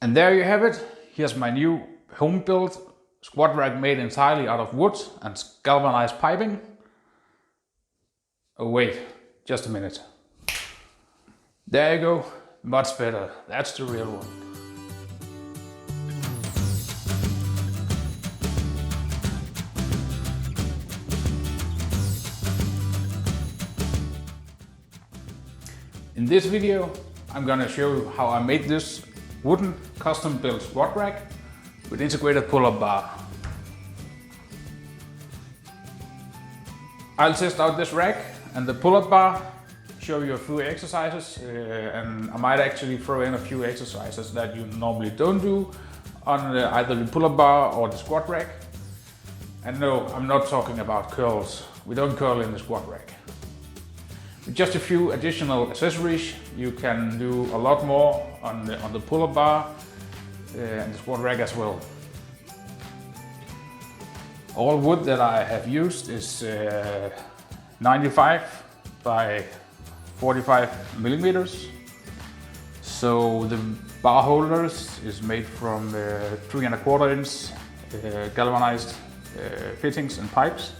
And there you have it. Here's my new home-built squat rack made entirely out of wood and galvanized piping. Oh wait, just a minute. There you go, much better. That's the real one. In this video, I'm gonna show you how I made this wooden custom-built squat rack with integrated pull-up bar. I'll test out this rack and the pull-up bar, show you a few exercises, and I might actually throw in a few exercises that you normally don't do on either the pull-up bar or the squat rack. And no, I'm not talking about curls. We don't curl in the squat rack. With just a few additional accessories, you can do a lot more on the pull-up bar and the squat rack as well. All wood that I have used is 95 by 45 millimeters. So the bar holders is made from 3¼ inch galvanized fittings and pipes.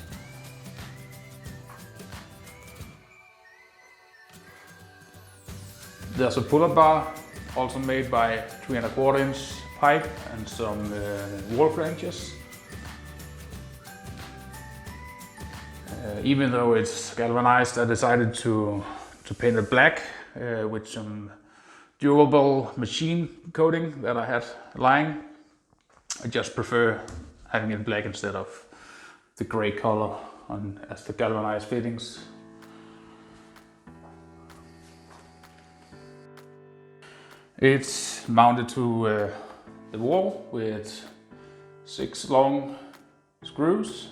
There's a pull-up bar, also made by 3¼ inch pipe and some wall flanges. Even though it's galvanized, I decided to paint it black with some durable machine coating that I had lying. I just prefer having it black instead of the gray color as the galvanized fittings. It's mounted to the wall with 6 long screws,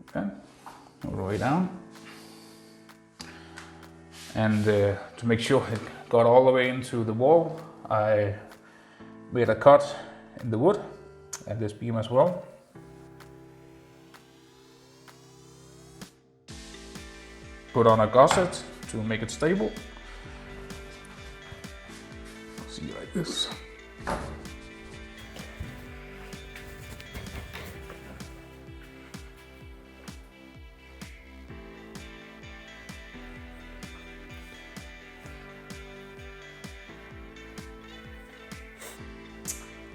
okay, all the way down. And to make sure it got all the way into the wall, I made a cut in the wood and this beam as well. Put on a gusset to make it stable. See, like this.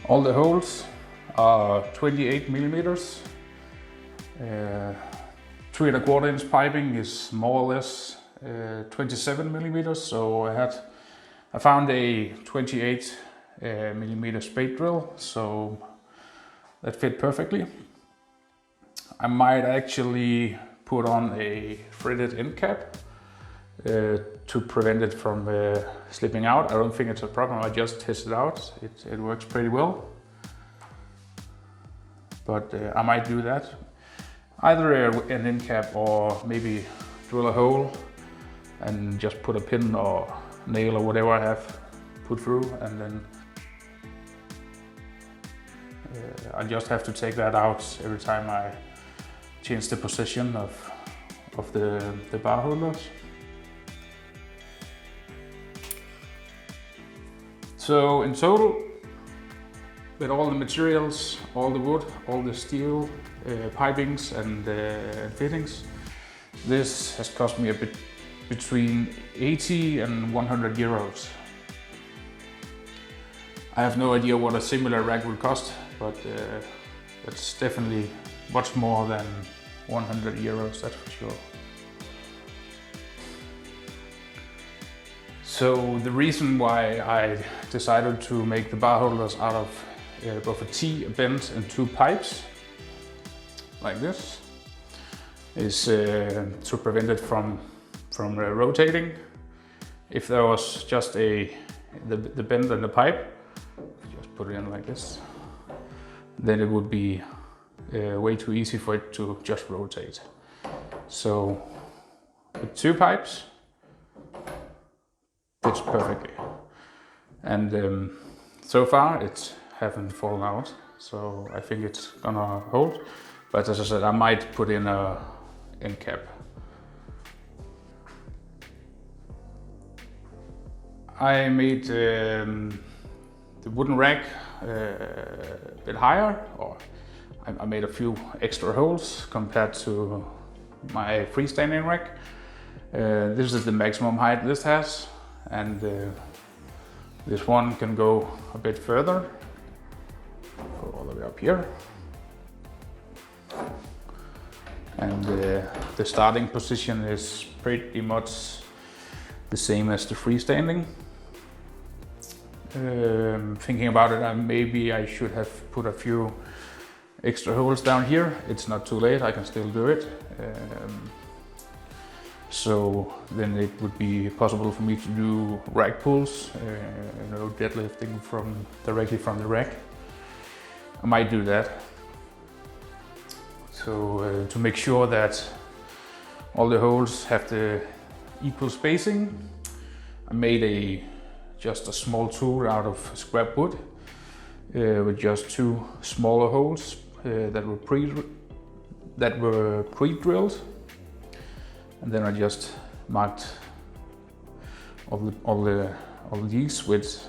All the holes are 28 millimeters. 3¼ inch piping is more or less 27 millimeters. So I found a 28 millimeter spade drill, so that fit perfectly. I might actually put on a threaded end cap to prevent it from slipping out. I don't think it's a problem, I just tested it out. It works pretty well. But I might do that. Either an end cap or maybe drill a hole and just put a pin or nail or whatever I have put through, and then I just have to take that out every time I change the position of the bar holders. So in total, with all the materials, all the wood, all the steel, pipings and fittings, this has cost me a bit between 80 and 100 euros. I have no idea what a similar rack will cost, but it's definitely much more than 100 euros, that's for sure. So the reason why I decided to make the bar holders out of both a T, a bend and 2 pipes, like this, is to prevent it from rotating. If there was just the bend and the pipe, just put it in like this, then it would be way too easy for it to just rotate. So with 2 pipes, fits perfectly. And so far it haven't fallen out, so I think it's gonna hold. But as I said, I might put in a end cap. I made the wooden rack a bit higher, or I made a few extra holes compared to my freestanding rack. This is the maximum height this has, and this one can go a bit further, go all the way up here. And the starting position is pretty much the same as the freestanding. Thinking about it, maybe I should have put a few extra holes down here. It's not too late, I can still do it. So then it would be possible for me to do rack pulls, deadlifting directly from the rack. I might do that. So to make sure that all the holes have the equal spacing, I made just a small tool out of scrap wood with just 2 smaller holes that were pre-drilled, and then I just marked all these with.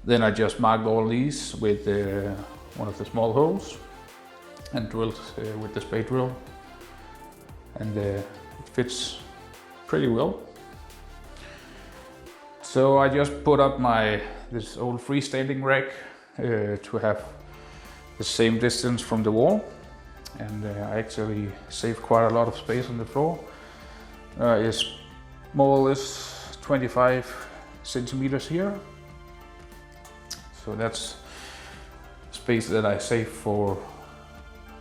Then I just marked all these with one of the small holes and drilled with the spade drill, and it fits pretty well. So I just put up this old freestanding rack to have the same distance from the wall, and I actually saved quite a lot of space on the floor. It's more or less 25 centimeters here, so that's space that I saved for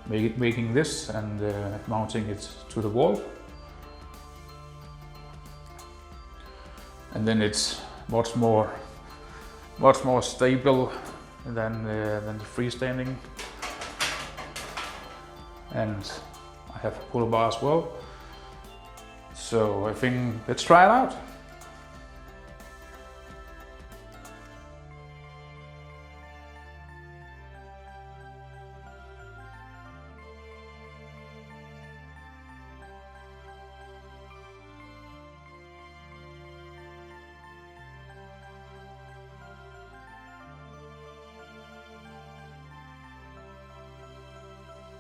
making this and mounting it to the wall. And then it's much more stable than the freestanding. And I have a pull bar as well. So I think let's try it out.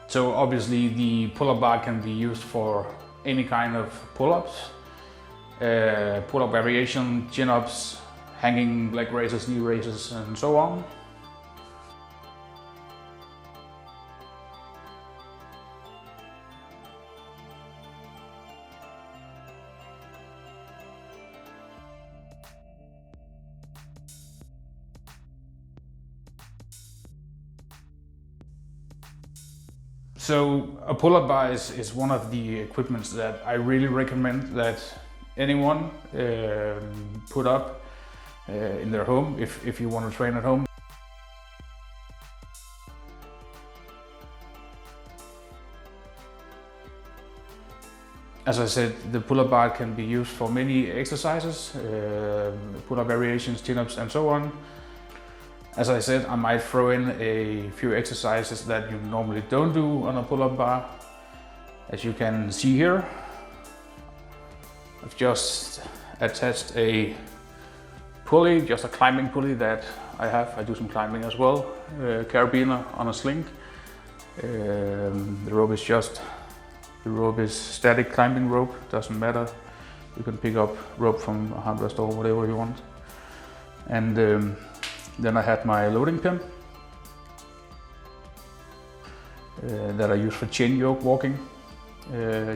So obviously the pull-up bar can be used for any kind of pull-ups, pull-up variation, chin-ups, hanging leg raises, knee raises, and so on. So a pull-up bar is one of the equipments that I really recommend that anyone put up in their home if you want to train at home. As I said, the pull-up bar can be used for many exercises, pull-up variations, chin-ups, and so on. As I said, I might throw in a few exercises that you normally don't do on a pull-up bar. As you can see here, I've just attached a pulley, just a climbing pulley that I have. I do some climbing as well, carabiner on a sling. The rope is static climbing rope, doesn't matter. You can pick up rope from a hardware store, whatever you want. And then I had my loading pin that I use for chain yoke walking.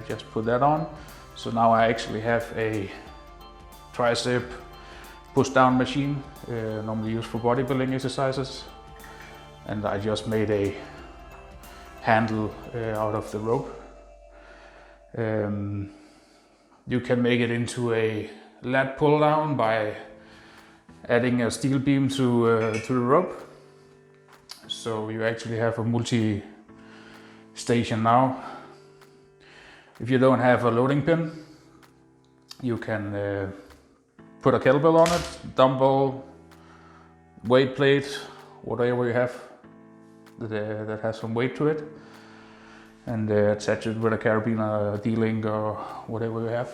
Just put that on. So now I actually have a tricep push down machine, normally used for bodybuilding exercises. And I just made a handle out of the rope. You can make it into a lat pull down by adding a steel beam to the rope. So you actually have a multi-station now. If you don't have a loading pin, you can put a kettlebell on it, dumbbell, weight plate, whatever you have that has some weight to it, and attach it with a carabiner, a D-link, or whatever you have.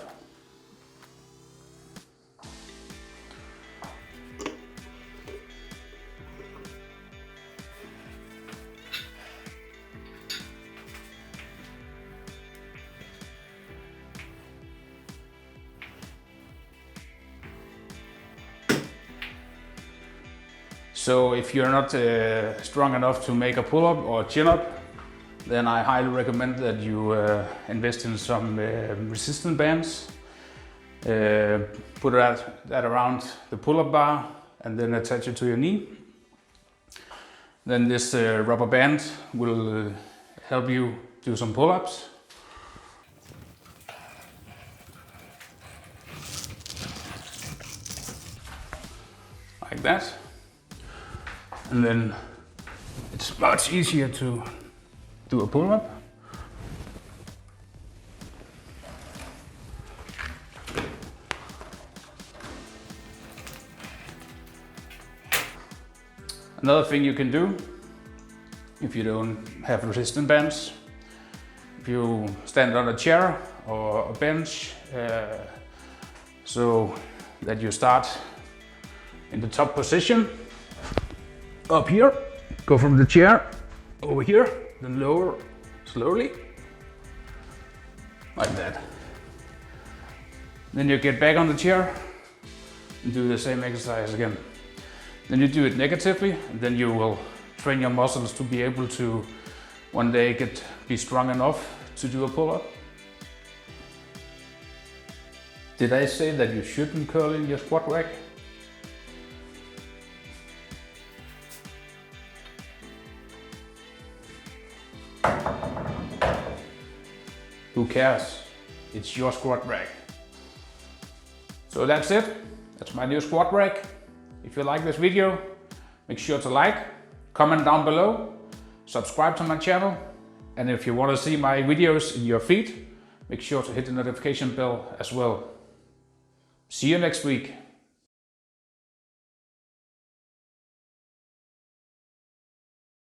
So if you're not strong enough to make a pull-up or a chin-up, then I highly recommend that you invest in some resistance bands. Put that around the pull-up bar and then attach it to your knee. Then this rubber band will help you do some pull-ups. Like that. And then it's much easier to do a pull-up. Another thing you can do, if you don't have resistance bands, if you stand on a chair or a bench, so that you start in the top position, up here, go from the chair over here, then lower slowly, like that. Then you get back on the chair and do the same exercise again. Then you do it negatively, and then you will train your muscles to be able to one day be strong enough to do a pull-up. Did I say that you shouldn't curl in your squat rack? Who cares? It's your squat rack. So that's it. That's my new squat rack. If you like this video, make sure to like, comment down below, subscribe to my channel, and if you want to see my videos in your feed, make sure to hit the notification bell as well. See you next week.